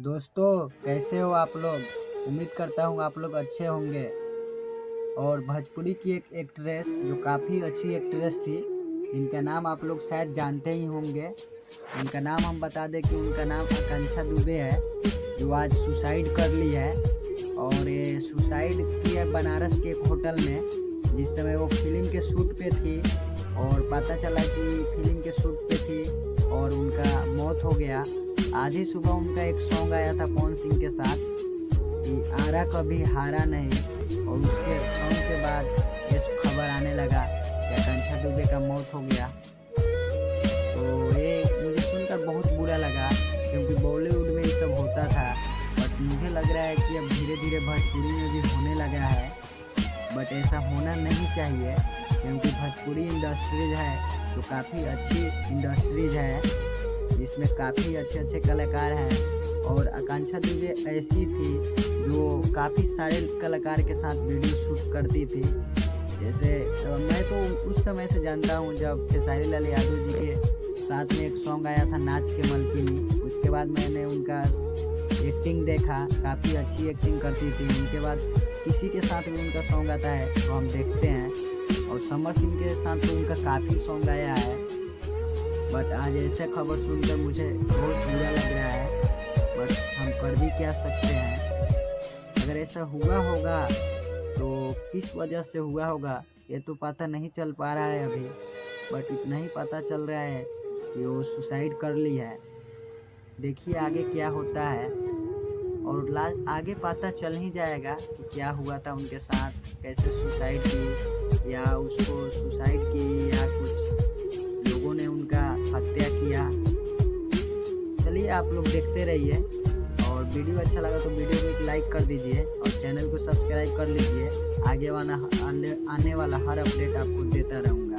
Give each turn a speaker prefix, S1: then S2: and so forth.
S1: दोस्तों, कैसे हो आप लोग। उम्मीद करता हूँ आप लोग अच्छे होंगे। और भोजपुरी की एक एक्ट्रेस जो काफ़ी अच्छी एक्ट्रेस थी, इनका नाम आप लोग शायद जानते ही होंगे। उनका नाम हम बता दें कि उनका नाम आकांक्षा दुबे है, जो आज सुसाइड कर ली है। और ये सुसाइड की है बनारस के एक होटल में, जिस समय वो फिल्म के शूट पे थी। और पता चला कि फिल्म के शूट पे थी और उनका मौत हो गया। आज ही सुबह उनका एक सॉन्ग आया था पवन सिंह के साथ कि आरा कभी हारा नहीं, और उसके सॉन्ग के बाद ये खबर आने लगा कि आकांक्षा दुबे का मौत हो गया। तो ये मुझे सुनकर बहुत बुरा लगा, क्योंकि बॉलीवुड में ये सब होता था। बट मुझे लग रहा है कि अब धीरे धीरे भोजपुरी में भी होने लगा है। बट ऐसा होना नहीं चाहिए, क्योंकि भोजपुरी इंडस्ट्रीज है जो काफ़ी अच्छी इंडस्ट्रीज है, जिसमें काफ़ी अच्छे अच्छे कलाकार हैं। और आकांक्षा दुबे ऐसी थी जो काफ़ी सारे कलाकार के साथ वीडियो शूट करती थी। जैसे मैं तो उस समय से जानता हूँ जब खेसारी लाल यादव जी के साथ में एक सॉन्ग आया था नाच के मलकिनी। उसके बाद मैंने उनका एक्टिंग देखा, काफ़ी अच्छी एक्टिंग करती थी। उनके बाद किसी के साथ भी उनका सॉन्ग आता है तो हम देखते हैं। और समर सिंह के साथ तो उनका काफ़ी सॉन्ग आया है। बट आज ऐसे खबर सुनकर मुझे बहुत बुरा लग रहा है। बट हम कर भी क्या सकते हैं। अगर ऐसा हुआ होगा तो किस वजह से हुआ होगा ये तो पता नहीं चल पा रहा है अभी। बट इतना ही पता चल रहा है कि वो सुसाइड कर ली है। देखिए आगे क्या होता है, और आगे पता चल ही जाएगा कि क्या हुआ था उनके साथ, कैसे सुसाइड की, या उसको सुसाइड की या कुछ लोगों ने उनका हत्या किया। चलिए आप लोग देखते रहिए, और वीडियो अच्छा लगा तो वीडियो को एक लाइक कर दीजिए और चैनल को सब्सक्राइब कर लीजिए। आगे वाला आने वाला हर अपडेट आपको देता रहूँगा।